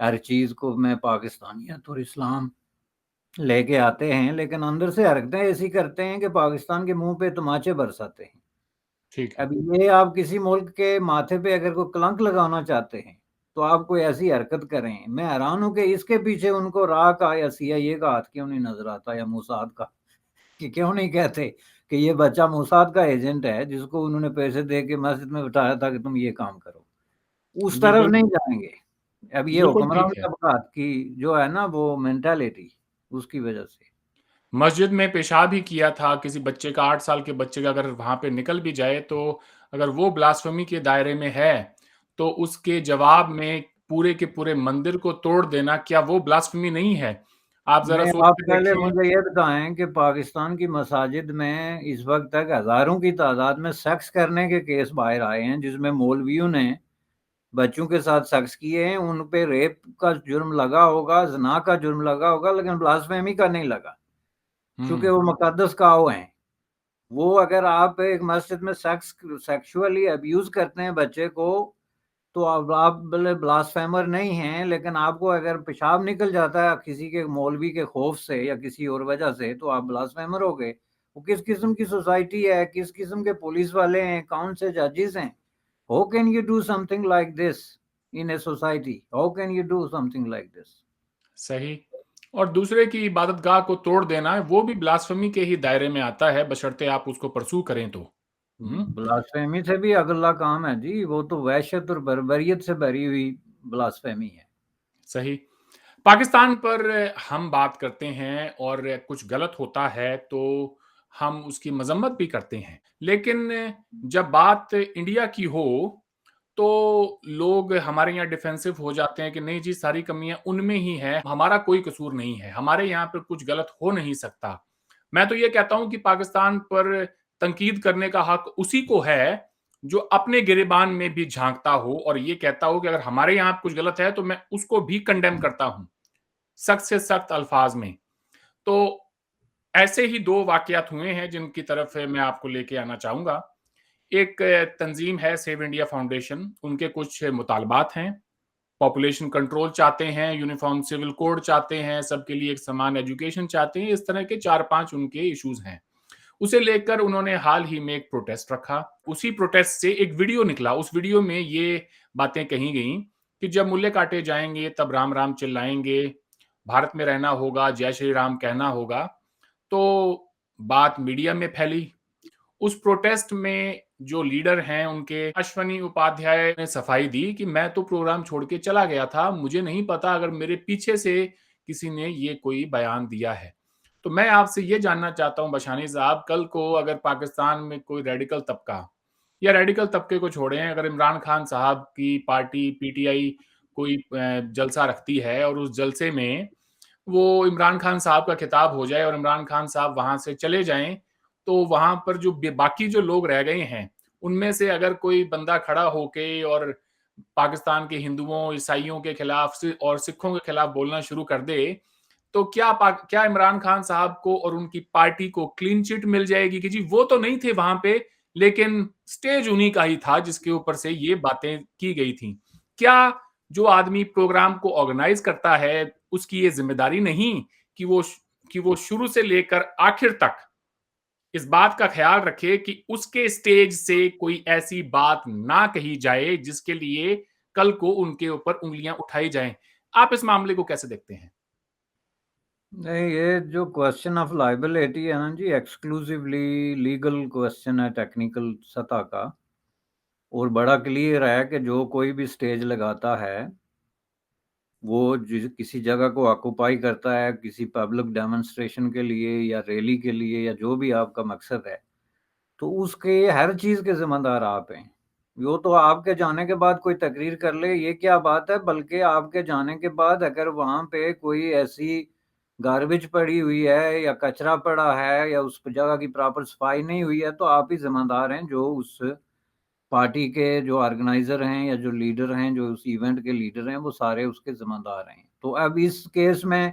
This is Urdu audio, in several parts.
ہر چیز کو میں پاکستانیت اور اسلام لے کے آتے ہیں، لیکن اندر سے حرکتیں ایسی کرتے ہیں کہ پاکستان کے منہ پہ تماچے برساتے ہیں۔ ٹھیک ہے، اب یہ آپ کسی ملک کے ماتھے پہ اگر کوئی کلنک لگانا چاہتے ہیں تو آپ کوئی ایسی حرکت کریں۔ میں حیران ہوں کہ اس کے پیچھے ان کو را کا یا CIA کا ہاتھ کیوں نہیں نظر آتا، یا موساد کا، کہ کیوں نہیں کہتے کہ یہ بچہ موساد کا ایجنٹ ہے جس کو انہوں نے پیسے دے کے مسجد میں بٹھایا تھا کہ تم یہ کام کرو۔ اس طرف بالکل، نہیں جائیں گے۔ اب یہ بالکل حکمران ٹھیک ہے۔ طبقات کی جو ہے نا وہ مینٹالٹی، اس کی وجہ سے۔ مسجد میں پیشاب ہی کیا تھا کسی بچے کا، 8 سال کے بچے کا اگر وہاں پہ نکل بھی جائے تو اگر وہ بلاسفمی کے دائرے میں ہے تو اس کے جواب میں پورے کے پورے مندر کو توڑ دینا، کیا وہ بلاسفمی نہیں ہے؟ آپ ذرا نہیں، سوچ آپ کے پہلے دیکھیے۔ مجھے یہ بتائیں کہ پاکستان کی مساجد میں اس وقت تک ہزاروں کی تعداد میں سیکس کرنے کے کیس باہر آئے ہیں، جس میں مولویوں نے بچوں کے ساتھ سیکس کیے ہیں، ان پہ ریپ کا جرم لگا ہوگا، زنا کا جرم لگا ہوگا، لیکن بلاسفیمی کا نہیں لگا، ہوں چونکہ وہ مقدس کاؤ ہیں۔ وہ اگر آپ ایک مسجد میں سیکشولی ابیوز کرتے ہیں بچے کو تو آپ بلاسفیمر نہیں ہیں، لیکن آپ کو اگر پیشاب نکل جاتا ہے کسی کے مولوی کے خوف سے یا کسی اور وجہ سے تو آپ بلاسفیمر ہو گئے۔ وہ کس قسم کی سوسائٹی ہے، کس قسم کے پولیس والے ہیں، کون سے ججز ہیں؟ How can you do some thing like this in a society? How can you do some thing like this? صحیح۔ اور دوسرے کی عبادت گاہ کو توڑ دینا وہ بھی بلاسفمی کے ہی دائرے میں آتا ہے، بشرطے آپ اس کو پرسو کریں تو۔ ہوں بلاسفیمی سے بھی اگلا کام ہے جی، وہ تو وحشت اور بربریت سے بھری ہوئی بلاسفیمی ہے۔ صحیح۔ پاکستان پر ہم بات کرتے ہیں اور کچھ غلط ہوتا ہے تو ہم اس کی مذمت بھی کرتے ہیں، لیکن جب بات انڈیا کی ہو تو لوگ ہمارے یہاں ڈیفینسو ہو جاتے ہیں کہ نہیں جی ساری کمیاں ان میں ہی ہیں، ہمارا کوئی قصور نہیں ہے، ہمارے یہاں پر کچھ غلط ہو نہیں سکتا۔ میں تو یہ کہتا ہوں کہ پاکستان پر تنقید کرنے کا حق اسی کو ہے جو اپنے گریبان میں بھی جھانکتا ہو اور یہ کہتا ہو کہ اگر ہمارے یہاں کچھ غلط ہے تو میں اس کو بھی کنڈیم کرتا ہوں، سخت سے سخت الفاظ میں۔ تو ایسے ہی 2 واقعات ہوئے ہیں جن کی طرف میں آپ کو لے کے آنا چاہوں گا۔ ایک تنظیم ہے سیو انڈیا فاؤنڈیشن، ان کے کچھ مطالبات ہیں، پاپولیشن کنٹرول چاہتے ہیں، یونیفارم سول کوڈ چاہتے ہیں، سب کے لیے ایک سمان ایجوکیشن چاہتے ہیں، اس طرح کے 4-5 ان کے ایشوز ہیں۔ اسے لے کر انہوں نے حال ہی میں ایک پروٹیسٹ رکھا، اسی پروٹیسٹ سے ایک ویڈیو نکلا، اس ویڈیو میں یہ باتیں کہی گئیں کہ جب ملے کاٹے جائیں گے تب رام رام چلائیں گے، بھارت میں رہنا ہوگا، جے شری رام کہنا ہوگا۔ تو بات میڈیا میں پھیلی، اس پروٹیسٹ میں جو لیڈر ہیں ان کے اشونی اپادھیائے نے صفائی دی کہ میں تو پروگرام چھوڑ کے چلا گیا تھا، مجھے نہیں پتا اگر میرے پیچھے سے کسی نے یہ کوئی بیان دیا ہے۔ تو میں آپ سے یہ جاننا چاہتا ہوں بشانی صاحب، کل کو اگر پاکستان میں کوئی ریڈیکل طبقہ یا ریڈیکل طبقے کو چھوڑیں، اگر عمران خان صاحب کی پارٹی PTI کوئی جلسہ رکھتی ہے اور اس جلسے میں وہ عمران خان صاحب کا خطاب ہو جائے اور عمران خان صاحب وہاں سے چلے جائیں، تو وہاں پر جو باقی جو لوگ رہ گئے ہیں ان میں سے اگر کوئی بندہ کھڑا ہو کے اور پاکستان کے ہندوؤں، عیسائیوں کے خلاف اور سکھوں کے خلاف بولنا شروع کر دے تو کیا عمران خان صاحب کو اور ان کی پارٹی کو کلین چٹ مل جائے گی کہ جی وہ تو نہیں تھے وہاں پہ لیکن سٹیج انہی کا ہی تھا جس کے اوپر سے یہ باتیں کی گئی تھیں؟ کیا جو آدمی پروگرام کو آرگنائز کرتا ہے اس کی یہ ذمہ داری نہیں کہ وہ شروع سے لے کر آخر تک اس بات کا خیال رکھے کہ اس کے سٹیج سے کوئی ایسی بات نہ کہی جائے جس کے لیے کل کو ان کے اوپر انگلیاں اٹھائی جائیں؟ آپ اس معاملے کو کیسے دیکھتے ہیں؟ نہیں، یہ جو کوشچن آف لائبلٹی ہے نا جی، ایکسکلوسیولی لیگل کوشچن ہے، ٹیکنیکل سطح کا، اور بڑا کلیئر ہے کہ جو کوئی بھی سٹیج لگاتا ہے وہ کسی جگہ کو آکوپائی کرتا ہے کسی پبلک ڈیمونسٹریشن کے لیے یا ریلی کے لیے یا جو بھی آپ کا مقصد ہے، تو اس کے ہر چیز کے ذمہ دار آپ ہیں۔ وہ تو آپ کے جانے کے بعد کوئی تقریر کر لے یہ کیا بات ہے، بلکہ آپ کے جانے کے بعد اگر وہاں پہ کوئی ایسی گاربیج پڑی ہوئی ہے یا کچرا پڑا ہے یا اس جگہ کی پراپر صفائی نہیں ہوئی ہے تو آپ ہی ذمہ دار ہیں، جو اس پارٹی کے جو آرگنائزر ہیں یا جو لیڈر ہیں، جو اس ایونٹ کے لیڈر ہیں، وہ سارے اس کے ذمہ دار ہیں۔ تو اب اس کیس میں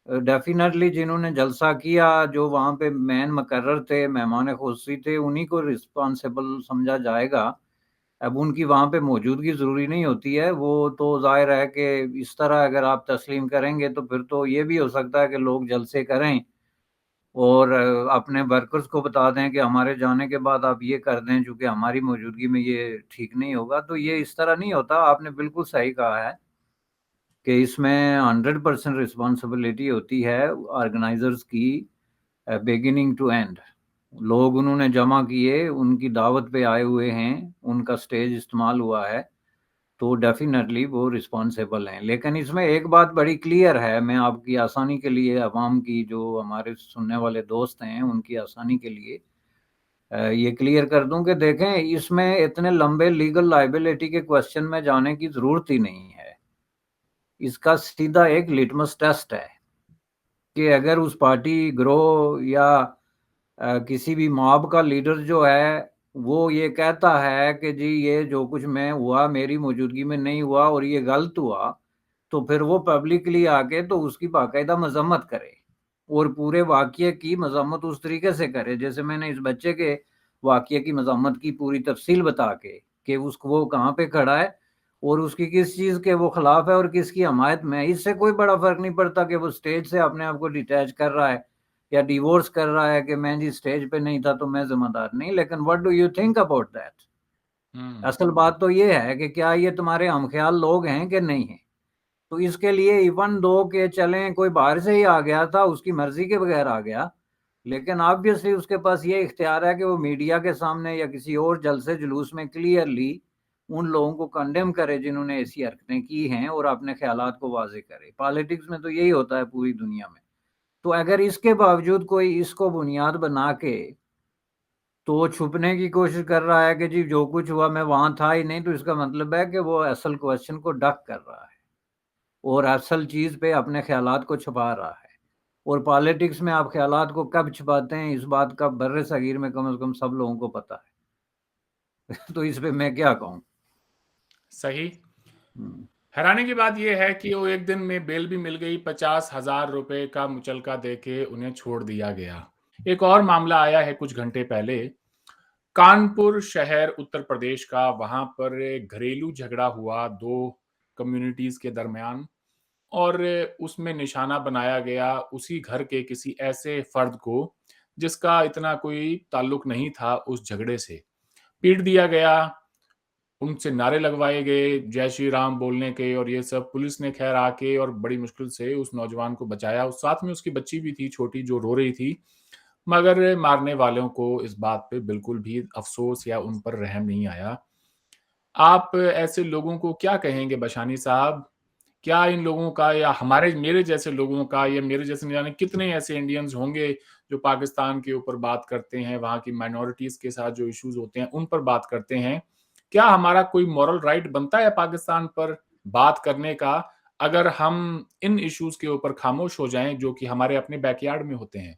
ڈیفینیٹلی جنہوں نے جلسہ کیا، جو وہاں پہ مین مقرر تھے، مہمان خصوصی تھے، انہی کو رسپانسیبل سمجھا جائے گا اب ان کی وہاں پہ موجودگی ضروری نہیں ہوتی ہے، وہ تو ظاہر ہے کہ اس طرح اگر آپ تسلیم کریں گے تو پھر تو یہ بھی ہو سکتا ہے کہ لوگ جلسے کریں اور اپنے ورکرز کو بتا دیں کہ ہمارے جانے کے بعد آپ یہ کر دیں، چونکہ ہماری موجودگی میں یہ ٹھیک نہیں ہوگا. تو یہ اس طرح نہیں ہوتا. آپ نے بالکل صحیح کہا ہے کہ اس میں 100% رسپانسبلٹی ہوتی ہے آرگنائزرز کی بگننگ ٹو اینڈ. لوگ انہوں نے جمع کیے، ان کی دعوت پہ آئے ہوئے ہیں، ان کا سٹیج استعمال ہوا ہے، تو ڈیفینیٹلی وہ رسپانسیبل ہیں. لیکن اس میں ایک بات بڑی کلیئر ہے، میں آپ کی آسانی کے لیے، عوام کی جو ہمارے سننے والے دوست ہیں ان کی آسانی کے لیے یہ کلیئر کر دوں کہ دیکھیں اس میں اتنے لمبے لیگل لائبلٹی کے کوسچن میں جانے کی ضرورت ہی نہیں ہے. اس کا سیدھا ایک لٹمس ٹیسٹ ہے کہ اگر اس پارٹی گروہ یا کسی بھی موب کا لیڈر جو ہے وہ یہ کہتا ہے کہ جی یہ جو کچھ میں ہوا میری موجودگی میں نہیں ہوا اور یہ غلط ہوا، تو پھر وہ پبلکلی آ کے تو اس کی باقاعدہ مذمت کرے اور پورے واقعے کی مذمت اس طریقے سے کرے جیسے میں نے اس بچے کے واقعے کی مذمت کی پوری تفصیل بتا کے کہ اس کو وہ کہاں پہ کھڑا ہے اور اس کی کس چیز کے وہ خلاف ہے اور کس کی حمایت میں. اس سے کوئی بڑا فرق نہیں پڑتا کہ وہ سٹیج سے اپنے آپ کو ڈیٹیچ کر رہا ہے یا ڈیورس کر رہا ہے کہ میں جی سٹیج پہ نہیں تھا تو میں ذمہ دار نہیں. لیکن what do you think about that؟ اصل بات تو یہ ہے کہ کیا یہ تمہارے ہم خیال لوگ ہیں کہ نہیں ہیں. تو اس کے لیے ایون دو کہ چلیں کوئی باہر سے ہی آ گیا تھا اس کی مرضی کے بغیر آ گیا، لیکن آبویسلی اس کے پاس یہ اختیار ہے کہ وہ میڈیا کے سامنے یا کسی اور جلسے جلوس میں کلیئرلی ان لوگوں کو کنڈیم کرے جنہوں نے ایسی حرکتیں کی ہیں اور اپنے خیالات کو واضح کرے. پالیٹکس میں تو یہی ہوتا ہے پوری دنیا میں. تو اگر اس کے باوجود کوئی اس کو بنیاد بنا کے تو چھپنے کی کوشش کر رہا ہے کہ جی جو کچھ ہوا میں وہاں تھا ہی نہیں، تو اس کا مطلب ہے کہ وہ اصل کوشچن کو ڈک کر رہا ہے اور اصل چیز پہ اپنے خیالات کو چھپا رہا ہے. اور پالیٹکس میں آپ خیالات کو کب چھپاتے ہیں اس بات کا بر صغیر میں کم از کم سب لوگوں کو پتا ہے. تو اس پہ میں کیا کہوں. صحیح. حیرانی کی بات یہ ہے کہ وہ ایک دن میں بیل بھی مل گئی، 50,000 روپے کا مچلکا دے کے انہیں چھوڑ دیا گیا. ایک اور معاملہ آیا ہے کچھ گھنٹے پہلے، کانپور شہر اتر پردیش کا. وہاں پر گھریلو جھگڑا ہوا دو کمیونٹیز کے درمیان اور اس میں نشانہ بنایا گیا اسی گھر کے کسی ایسے فرد کو جس کا اتنا کوئی تعلق نہیں تھا اس جھگڑے سے. پیٹ دیا گیا، ان سے نعرے لگوائے گئے جے شری رام بولنے کے اور یہ سب. پولیس نے خیر آ کے اور بڑی مشکل سے اس نوجوان کو بچایا. اس ساتھ میں اس کی بچی بھی تھی چھوٹی جو رو رہی تھی، مگر مارنے والوں کو اس بات پہ بالکل بھی افسوس یا ان پر رحم نہیں آیا. آپ ایسے لوگوں کو کیا کہیں گے بشانی صاحب؟ کیا ان لوگوں کا یا میرے جیسے لوگوں کا یا میرے جیسے نہیں جانے کتنے ایسے انڈینز ہوں گے جو پاکستان کے اوپر بات کرتے ہیں، وہاں کی مائنورٹیز کے ساتھ جو ایشوز ہوتے ہیں ان پر بات کرتے ہیں، کیا ہمارا کوئی مورل رائٹ بنتا ہے پاکستان پر بات کرنے کا اگر ہم ان ایشوز کے اوپر خاموش ہو جائیں جو کہ ہمارے اپنے بیک یارڈ میں ہوتے ہیں؟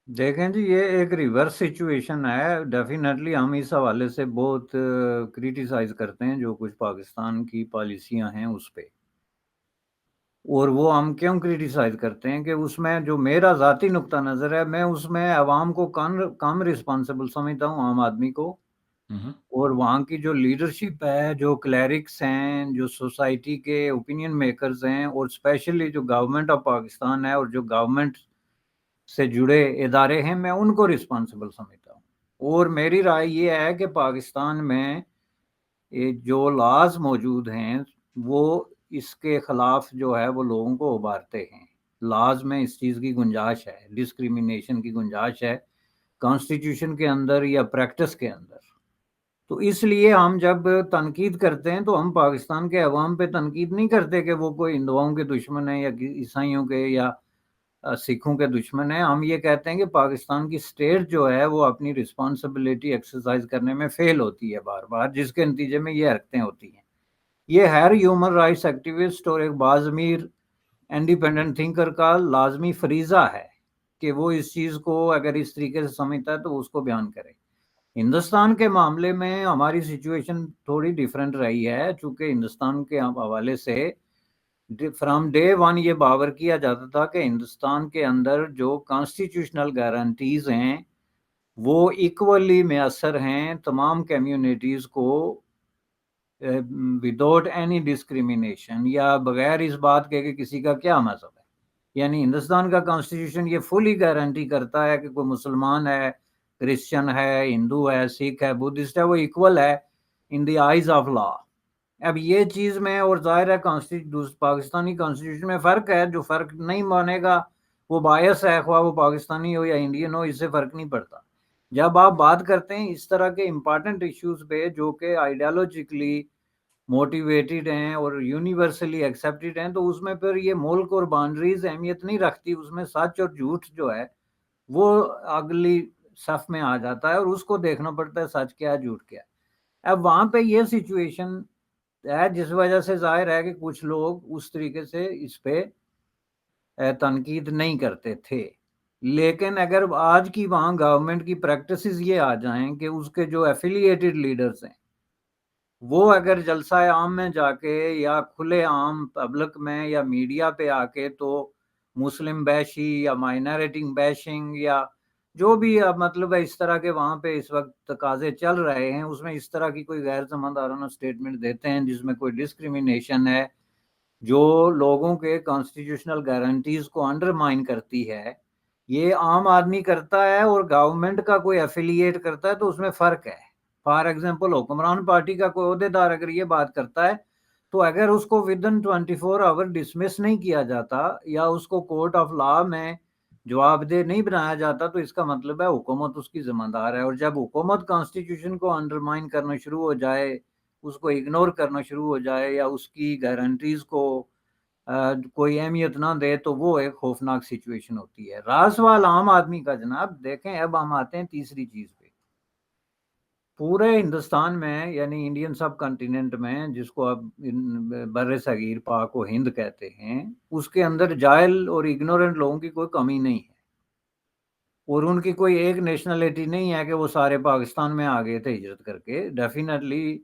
دیکھیں جی یہ ایک ریورس سچویشن ہے. ڈیفینیٹلی ہم اس حوالے سے بہت کریٹیسائز کرتے ہیں جو کچھ پاکستان کی پالیسیاں ہیں اس پہ. اور وہ ہم کیوں کریٹیسائز کرتے ہیں کہ اس میں جو میرا ذاتی نقطہ نظر ہے میں اس میں عوام کو کم رسپانسبل سمجھتا ہوں، عام آدمی کو. اور وہاں کی جو لیڈرشپ ہے، جو کلیرکس ہیں، جو سوسائٹی کے اوپینین میکرز ہیں اور اسپیشلی جو گورنمنٹ آف پاکستان ہے اور جو گورنمنٹ سے جڑے ادارے ہیں، میں ان کو رسپانسبل سمجھتا ہوں. اور میری رائے یہ ہے کہ پاکستان میں جو لاز موجود ہیں وہ اس کے خلاف جو ہے وہ لوگوں کو ابھارتے ہیں. لاز میں اس چیز کی گنجائش ہے، ڈسکریمنیشن کی گنجائش ہے کانسٹیٹیوشن کے اندر یا پریکٹس کے اندر. تو اس لیے ہم جب تنقید کرتے ہیں تو ہم پاکستان کے عوام پہ تنقید نہیں کرتے کہ وہ کوئی ہندوؤں کے دشمن ہیں یا عیسائیوں کے یا سکھوں کے دشمن ہیں. ہم یہ کہتے ہیں کہ پاکستان کی سٹیٹ جو ہے وہ اپنی رسپانسبلٹی ایکسرسائز کرنے میں فیل ہوتی ہے بار بار، جس کے نتیجے میں یہ حرکتیں ہوتی ہیں. یہ ہر ہیومن رائٹس ایکٹیوسٹ اور ایک باضمیر انڈیپینڈنٹ تھنکر کا لازمی فریضہ ہے کہ وہ اس چیز کو اگر اس طریقے سے سمجھتا ہے تو اس کو بیان کرے. ہندوستان کے معاملے میں ہماری سچویشن تھوڑی ڈیفرنٹ رہی ہے، چونکہ ہندوستان کے حوالے سے فرام ڈے ون یہ باور کیا جاتا تھا کہ ہندوستان کے اندر جو کانسٹیٹیوشنل گارنٹیز ہیں وہ ایکولی میسر ہیں تمام کمیونٹیز کو وداؤٹ اینی ڈسکریمنیشن، یا بغیر اس بات کے کہ کسی کا کیا مذہب ہے۔ یعنی ہندوستان کا کانسٹیٹیوشن یہ فلی گارنٹی کرتا ہے کہ کوئی مسلمان ہے، کرسچن ہے، ہندو ہے، سکھ ہے، بدھسٹ ہے، وہ ایکول ہے ان دی آئیز آف لا۔ اب یہ چیز میں اور ظاہر ہے پاکستانی کانسٹیٹیوشن میں فرق ہے، جو فرق نہیں مانے گا وہ باعث ہے، خواہ وہ پاکستانی ہو یا انڈین ہو، اس سے فرق نہیں پڑتا۔ جب آپ بات کرتے ہیں اس طرح کے امپارٹنٹ ایشوز پہ جو کہ آئیڈیالوجیکلی موٹیویٹڈ ہیں اور یونیورسلی ایکسیپٹڈ ہیں، تو اس میں پھر یہ ملک اور باؤنڈریز اہمیت نہیں رکھتی، اس میں سچ اور جھوٹ جو ہے وہ اگلی صف میں آ جاتا ہے اور اس کو دیکھنا پڑتا ہے سچ کیا جھوٹ کیا۔ اب وہاں پہ یہ سچویشن ہے جس وجہ سے ظاہر ہے کہ کچھ لوگ اس طریقے سے اس پہ تنقید نہیں کرتے تھے، لیکن اگر آج کی وہاں گورنمنٹ کی پریکٹسز یہ آ جائیں کہ اس کے جو ایفیلیٹڈ لیڈرز ہیں وہ اگر جلسہ عام میں جا کے یا کھلے عام پبلک میں یا میڈیا پہ آ کے تو مسلم بیشی یا مائنارٹی بیشنگ یا جو بھی مطلب ہے اس طرح کے وہاں پہ اس وقت تقاضے چل رہے ہیں، اس میں اس طرح کی کوئی غیر ذمہ دارانہ سٹیٹمنٹ دیتے ہیں جس میں کوئی ڈسکریمنیشن ہے، جو لوگوں کے کانسٹیٹیوشنل گارنٹیز کو انڈرمائن کرتی ہے، یہ عام آدمی کرتا ہے اور گورنمنٹ کا کوئی ایفیلیٹ کرتا ہے تو اس میں فرق ہے۔ فار ایگزامپل حکمران پارٹی کا کوئی عہدیدار اگر یہ بات کرتا ہے تو اگر اس کو ودن 24 آور ڈسمس نہیں کیا جاتا یا اس کو کورٹ آف لا میں جواب دہ نہیں بنایا جاتا تو اس کا مطلب ہے حکومت اس کی ذمہ دار ہے، اور جب حکومت کانسٹیٹیوشن کو انڈرمائن کرنا شروع ہو جائے، اس کو اگنور کرنا شروع ہو جائے یا اس کی گارنٹیز کو کوئی اہمیت نہ دے تو وہ ایک خوفناک سچویشن ہوتی ہے۔ راہ سوال عام آدمی کا جناب دیکھیں، اب ہم آتے ہیں تیسری چیز پہ۔ پورے ہندوستان میں یعنی انڈین سب کنٹیننٹ میں جس کو اب بر صغیر پاک و ہند کہتے ہیں، اس کے اندر جاہل اور اگنورنٹ لوگوں کی کوئی کمی نہیں ہے، اور ان کی کوئی ایک نیشنلٹی نہیں ہے کہ وہ سارے پاکستان میں آ گئے تھے ہجرت کر کے۔ ڈیفینیٹلی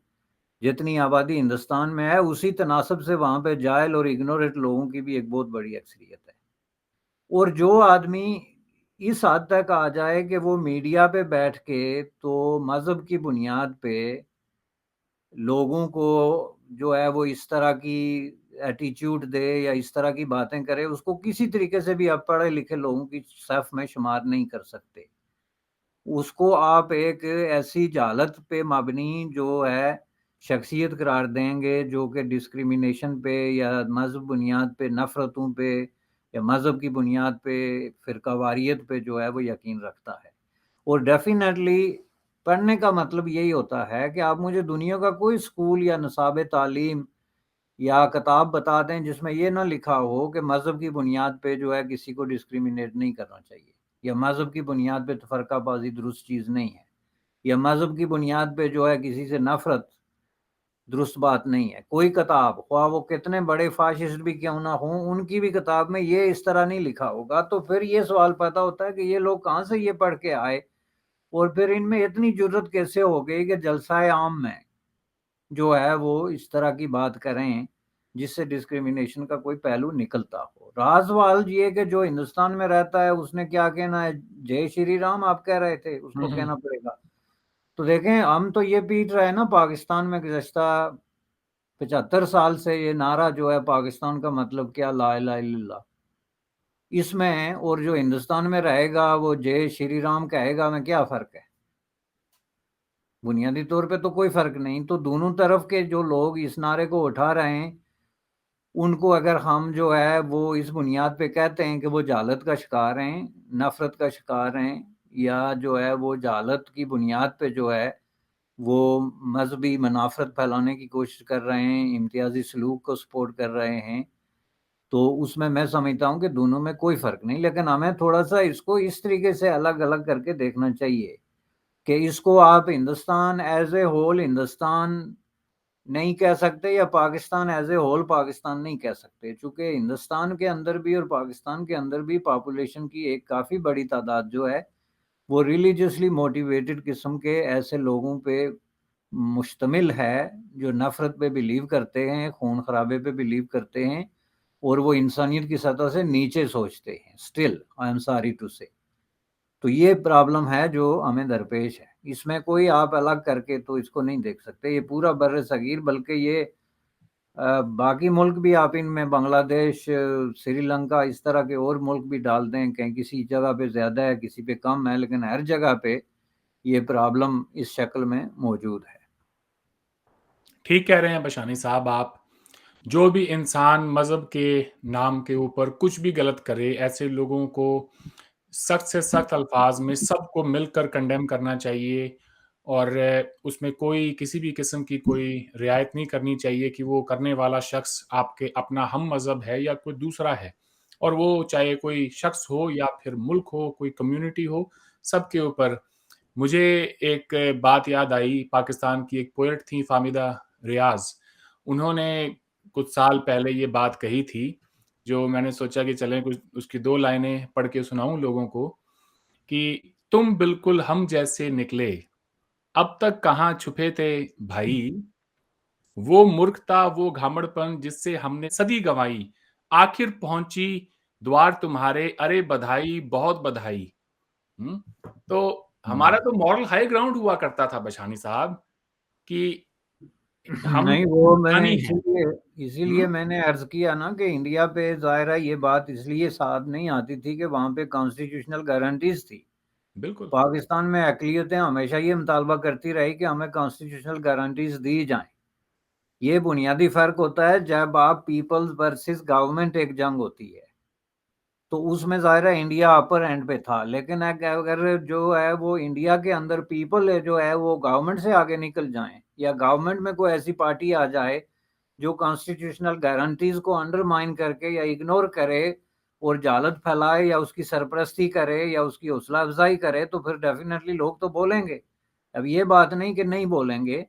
جتنی آبادی ہندوستان میں ہے اسی تناسب سے وہاں پہ جاہل اور اگنورنٹ لوگوں کی بھی ایک بہت بڑی اکثریت ہے، اور جو آدمی اس حد تک آ جائے کہ وہ میڈیا پہ بیٹھ کے تو مذہب کی بنیاد پہ لوگوں کو جو ہے وہ اس طرح کی ایٹیچیوڈ دے یا اس طرح کی باتیں کرے، اس کو کسی طریقے سے بھی آپ پڑھے لکھے لوگوں کی صف میں شمار نہیں کر سکتے۔ اس کو آپ ایک ایسی جہالت پہ مبنی جو ہے شخصیت قرار دیں گے جو کہ ڈسکریمنیشن پہ یا مذہب بنیاد پہ نفرتوں پہ یا مذہب کی بنیاد پہ فرقہ واریت پہ جو ہے وہ یقین رکھتا ہے۔ اور ڈیفینیٹلی پڑھنے کا مطلب یہی ہوتا ہے کہ آپ مجھے دنیا کا کوئی اسکول یا نصاب تعلیم یا کتاب بتا دیں جس میں یہ نہ لکھا ہو کہ مذہب کی بنیاد پہ جو ہے کسی کو ڈسکریمنیٹ نہیں کرنا چاہیے، یا مذہب کی بنیاد پہ تفرقہ بازی درست چیز نہیں ہے، یا مذہب کی بنیاد پہ جو ہے کسی سے نفرت درست بات نہیں ہے۔ کوئی کتاب خواہ وہ کتنے بڑے فاشسٹ بھی کیوں نہ ہوں، ان کی بھی کتاب میں یہ اس طرح نہیں لکھا ہوگا، تو پھر یہ سوال پیدا ہوتا ہے کہ یہ لوگ کہاں سے یہ پڑھ کے آئے، اور پھر ان میں اتنی جرت کیسے ہو گئی کہ جلسہ عام میں جو ہے وہ اس طرح کی بات کریں جس سے ڈسکریمنیشن کا کوئی پہلو نکلتا ہو۔ راز سوال یہ کہ جو ہندوستان میں رہتا ہے اس نے کیا کہنا ہے، جے شری رام آپ کہہ رہے تھے، اس کو کہنا پڑے گا۔ تو دیکھیں ہم تو یہ پیٹ رہے ہیں نا پاکستان میں گزشتہ 75 سال سے یہ نعرہ جو ہے پاکستان کا مطلب کیا، لا الہ الا اللہ، اس میں اور جو ہندوستان میں رہے گا وہ جے شری رام کہے گا، میں کیا فرق ہے؟ بنیادی طور پہ تو کوئی فرق نہیں۔ تو دونوں طرف کے جو لوگ اس نعرے کو اٹھا رہے ہیں ان کو اگر ہم جو ہے وہ اس بنیاد پہ کہتے ہیں کہ وہ جہالت کا شکار ہیں، نفرت کا شکار ہیں، یا جو ہے وہ جہالت کی بنیاد پہ جو ہے وہ مذہبی منافرت پھیلانے کی کوشش کر رہے ہیں، امتیازی سلوک کو سپورٹ کر رہے ہیں، تو اس میں سمجھتا ہوں کہ دونوں میں کوئی فرق نہیں، لیکن ہمیں تھوڑا سا اس کو اس طریقے سے الگ الگ کر کے دیکھنا چاہیے کہ اس کو آپ Hindustan as a whole Hindustan نہیں کہہ سکتے یا Pakistan as a whole Pakistan نہیں کہہ سکتے، چونکہ ہندوستان کے اندر بھی اور پاکستان کے اندر بھی پاپولیشن کی ایک کافی بڑی تعداد جو ہے وہ ریلیجیسلی موٹیویٹڈ قسم کے ایسے لوگوں پہ مشتمل ہے جو نفرت پہ بلیو کرتے ہیں، خون خرابے پہ بلیو کرتے ہیں، اور وہ انسانیت کی سطح سے نیچے سوچتے ہیں، still I am sorry to say. تو یہ پرابلم ہے جو ہمیں درپیش ہے. اس میں کوئی آپ الگ کر کے تو اس کو نہیں دیکھ سکتے. یہ پورا بر صغیر، بلکہ یہ باقی ملک بھی آپ ان میں بنگلہ دیش، سری لنکا، اس طرح کے اور ملک بھی ڈال دیں، کہیں کسی جگہ پہ زیادہ ہے کسی پہ کم ہے، لیکن ہر جگہ پہ یہ پرابلم اس شکل میں موجود ہے. ٹھیک کہہ رہے ہیں بشانی صاحب آپ. جو بھی انسان مذہب کے نام کے اوپر کچھ بھی غلط کرے، ایسے لوگوں کو سخت سے سخت الفاظ میں سب کو مل کر کنڈیم کرنا چاہیے، اور اس میں کوئی کسی بھی قسم کی کوئی رعایت نہیں کرنی چاہیے کہ وہ کرنے والا شخص آپ کے اپنا ہم مذہب ہے یا کوئی دوسرا ہے، اور وہ چاہے کوئی شخص ہو یا پھر ملک ہو، کوئی کمیونٹی ہو، سب کے اوپر. مجھے ایک بات یاد آئی، پاکستان کی ایک پوئٹ تھی فامدہ ریاض، انہوں نے کچھ سال پہلے یہ بات کہی تھی، جو میں نے سوچا کہ چلیں کچھ اس کی 2 لائنیں پڑھ کے سناؤں لوگوں کو، کہ تم بالکل ہم جیسے نکلے، اب تک کہاں چھپے تھے بھائی، وہ مورکھتا وہ گھامڑ پن جس سے ہم نے صدی گنوائی، آخر پہنچی دوار تمہارے، ارے بدھائی بہت بدھائی. تو ہمارا تو مورل ہائی گراؤنڈ ہوا کرتا تھا بشانی صاحب، کہ ہم نہیں، وہ میں نے ہندوستانی ہیں. اسی لیے میں نے عرض کیا نا کہ انڈیا پہ ظاہرہ یہ بات اس لیے ساتھ نہیں آتی تھی کہ وہاں پہ کانسٹیٹیوشنل گارنٹیز تھی. بالکل پاکستان میں اقلیتیں ہمیشہ یہ مطالبہ کرتی رہی کہ ہمیں کانسٹیٹیوشنل گارنٹیز دی جائیں. یہ بنیادی فرق ہوتا ہے جب آپ پیپلز ورسز گورنمنٹ ایک جنگ ہوتی ہے، تو اس میں ظاہر ہے انڈیا اپر اینڈ پہ تھا. لیکن اگر جو ہے وہ انڈیا کے اندر پیپل ہے جو ہے وہ گورنمنٹ سے آگے نکل جائیں، یا گورنمنٹ میں کوئی ایسی پارٹی آ جائے جو کانسٹیٹیوشنل گارنٹیز کو انڈرمائن کر کے یا اگنور کرے اور جہالت پھیلائے یا اس کی سرپرستی کرے یا اس کی حوصلہ افزائی کرے، تو پھر ڈیفینیٹلی لوگ تو بولیں گے. اب یہ بات نہیں کہ نہیں بولیں گے،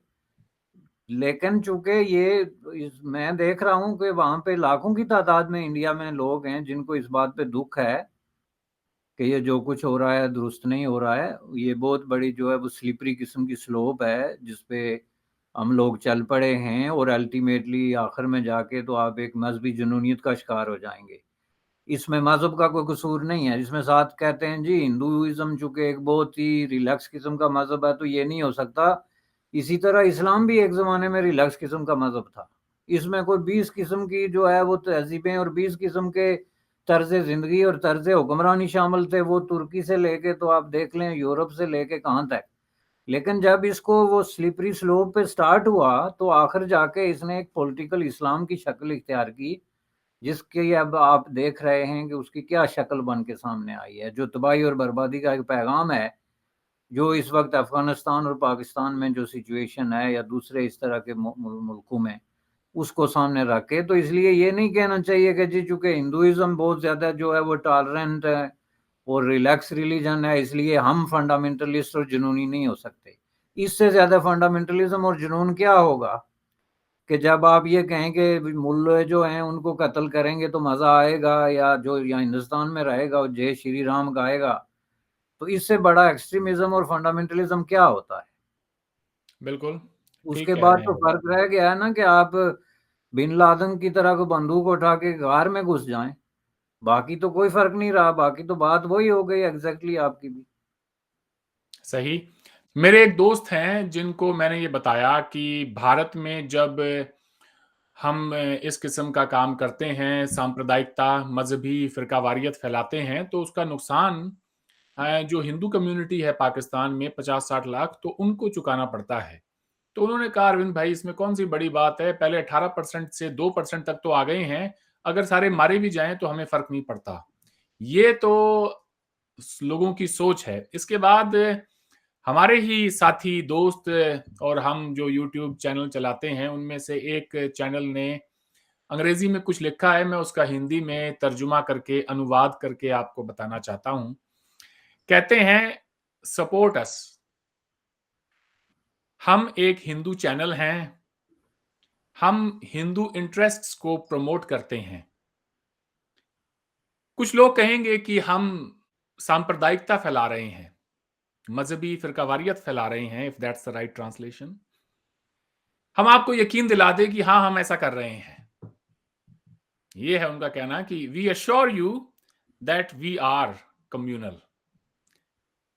لیکن چونکہ یہ میں دیکھ رہا ہوں کہ وہاں پہ لاکھوں کی تعداد میں انڈیا میں لوگ ہیں جن کو اس بات پہ دکھ ہے کہ یہ جو کچھ ہو رہا ہے درست نہیں ہو رہا ہے. یہ بہت بڑی جو ہے وہ سلپری قسم کی سلوپ ہے جس پہ ہم لوگ چل پڑے ہیں، اور الٹیمیٹلی آخر میں جا کے تو آپ ایک مذہبی جنونیت کا شکار ہو جائیں گے. اس میں مذہب کا کوئی قصور نہیں ہے. اس میں ساتھ کہتے ہیں جی ہندوازم چونکہ ایک بہت ہی ریلیکس قسم کا مذہب ہے تو یہ نہیں ہو سکتا. اسی طرح اسلام بھی ایک زمانے میں ریلیکس قسم کا مذہب تھا. اس میں کوئی 20 قسم کی جو ہے وہ تہذیبیں اور 20 قسم کے طرز زندگی اور طرز حکمرانی شامل تھے، وہ ترکی سے لے کے تو آپ دیکھ لیں یورپ سے لے کے کہاں تک. لیکن جب اس کو وہ سلپری سلوپ پہ سٹارٹ ہوا تو آخر جا کے اس نے ایک پولیٹیکل اسلام کی شکل اختیار کی، جس کے اب آپ دیکھ رہے ہیں کہ اس کی کیا شکل بن کے سامنے آئی ہے، جو تباہی اور بربادی کا ایک پیغام ہے، جو اس وقت افغانستان اور پاکستان میں جو سچویشن ہے یا دوسرے اس طرح کے ملکوں میں، اس کو سامنے رکھ کے. تو اس لیے یہ نہیں کہنا چاہیے کہ جی چونکہ ہندوازم بہت زیادہ جو ہے وہ ٹالرنٹ ہے اور ریلیکس ریلیجن ہے، اس لیے ہم فنڈامنٹلسٹ اور جنونی نہیں ہو سکتے. اس سے زیادہ فنڈامنٹلزم اور جنون کیا ہوگا کہ جب آپ یہ کہیں کہ ملے جو ہیں ان کو قتل کریں گے تو مزہ آئے گا، یا جو یا ہندوستان میں رہے گا اور جے شری رام گائے گا. تو اس سے بڑا ایکسٹریمزم اور فنڈامنٹلزم کیا ہوتا ہے؟ بالکل اس ٹھیک کے کہہ بعد رہے تو ہیں. فرق رہ گیا ہے نا کہ آپ بن لادن کی طرح کو بندوق اٹھا کے غار میں گھس جائیں. باقی تو کوئی فرق نہیں رہا، باقی تو بات وہی ہو گئی ایگزیکٹلی آپ کی بھی. صحیح. میرے ایک دوست ہیں جن کو میں نے یہ بتایا کہ بھارت میں جب ہم اس قسم کا کام کرتے ہیں، سامپردائکتا، مذہبی فرقہ واریت پھیلاتے ہیں، تو اس کا نقصان جو ہندو کمیونٹی ہے پاکستان میں 50-60 لاکھ، تو ان کو چکانا پڑتا ہے. تو انہوں نے کہا اروند بھائی اس میں کون سی بڑی بات ہے، پہلے 18% سے 2% تک تو آ گئے ہیں، اگر سارے مارے بھی جائیں تو ہمیں فرق نہیں پڑتا. یہ تو لوگوں کی سوچ ہے. اس کے بعد ہمارے ہی ساتھی دوست اور ہم جو یوٹیوب چینل چلاتے ہیں ان میں سے ایک چینل نے انگریزی میں کچھ لکھا ہے، میں اس کا ہندی میں ترجمہ کر کے انواد کر کے آپ کو بتانا چاہتا ہوں. کہتے ہیں سپورٹ اس. ہم ایک ہندو چینل ہیں، ہم ہندو انٹرسٹس کو پروموٹ کرتے ہیں. کچھ لوگ کہیں گے کہ ہم سامپردائکتا پھیلا رہے ہیں، مذہبی فرقہ واریت پھیلا رہے ہیں، if that's the right translation. ہم آپ کو یقین دلا دیں کہ ہاں ہم ایسا کر رہے ہیں. یہ ہے ان کا کہنا کہ we assure you that we are communal.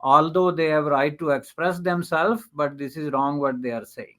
although they have right to express themselves, but this is wrong what they are saying.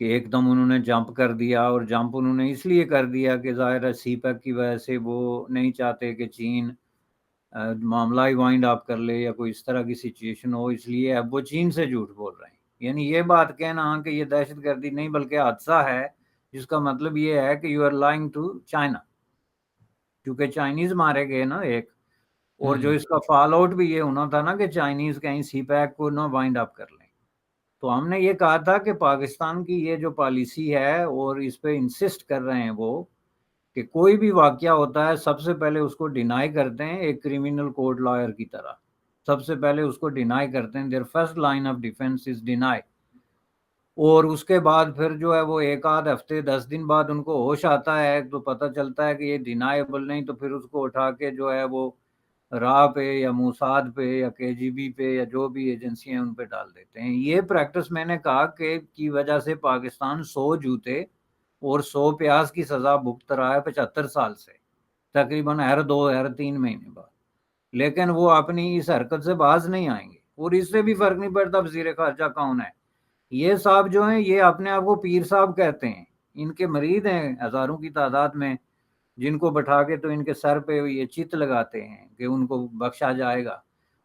کہ ایک دم انہوں نے جمپ کر دیا، اور جمپ انہوں نے اس لیے کر دیا کہ ظاہر ہے سی پیک کی وجہ سے وہ نہیں چاہتے کہ چین معاملہ ہی وائنڈ اپ کر لے یا کوئی اس طرح کی سچویشن ہو، اس لیے اب وہ چین سے جھوٹ بول رہے ہیں. یعنی یہ بات کہنا کہ یہ دہشت گردی نہیں بلکہ حادثہ ہے، جس کا مطلب یہ ہے کہ you are lying to China, کیونکہ چائنیز مارے گئے نا ایک، اور جو اس کا فال آؤٹ بھی یہ ہونا تھا نا کہ چائنیز کہیں سی پیک کو نہ وائنڈ اپ کر لیں. تو ہم نے یہ کہا تھا کہ پاکستان کی یہ جو پالیسی ہے اور اس پہ انسسٹ کر رہے ہیں وہ کہ کوئی بھی واقعہ ہوتا ہے سب سے پہلے اس کو ڈینائی کرتے ہیں، ایک کریمنل کورٹ لائر کی طرح سب سے پہلے اس کو ڈینائی کرتے ہیں. their first line of defense is deny. اور اس کے بعد پھر جو ہے وہ ایک آدھ ہفتے 10 دن بعد ان کو ہوش آتا ہے تو پتہ چلتا ہے کہ یہ ڈینائیبل نہیں، تو پھر اس کو اٹھا کے جو ہے وہ راہ پہ یا موساد پہ یا کے جی بی پہ یا جو بھی ایجنسی ہیں ان پہ ڈال دیتے ہیں. یہ پریکٹس میں نے کہا کہ کی وجہ سے پاکستان 100 جوتے اور 100 پیاز کی سزا بھگت رہا ہے 75 سال سے، تقریباً ہر 3 مہینے بعد. لیکن وہ اپنی اس حرکت سے باز نہیں آئیں گے، اور اس سے بھی فرق نہیں پڑتا وزیر خارجہ کون ہے. یہ صاحب جو ہیں یہ اپنے آپ کو پیر صاحب کہتے ہیں، ان کے مرید ہیں ہزاروں کی تعداد میں، جن کو بٹھا کے تو ان کے سر پہ یہ چت لگاتے ہیں کہ ان کو بخشا جائے گا.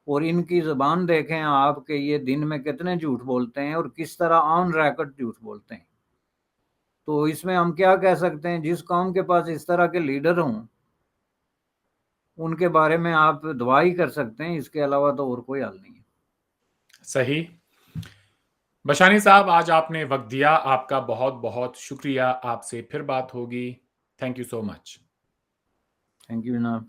اور ان کی زبان دیکھیں آپ کہ یہ دن میں کتنے جھوٹ بولتے ہیں اور کس طرح آن ریکارڈ جھوٹ بولتے ہیں. تو اس میں ہم کیا کہہ سکتے ہیں، جس قوم کے پاس اس طرح کے لیڈر ہوں ان کے بارے میں آپ دعا ہی کر سکتے ہیں، اس کے علاوہ تو اور کوئی حل نہیں ہے. صحیح. بشانی صاحب آج آپ نے وقت دیا، آپ کا بہت بہت شکریہ. آپ سے پھر بات ہوگی. Thank you so much. Thank you جناب.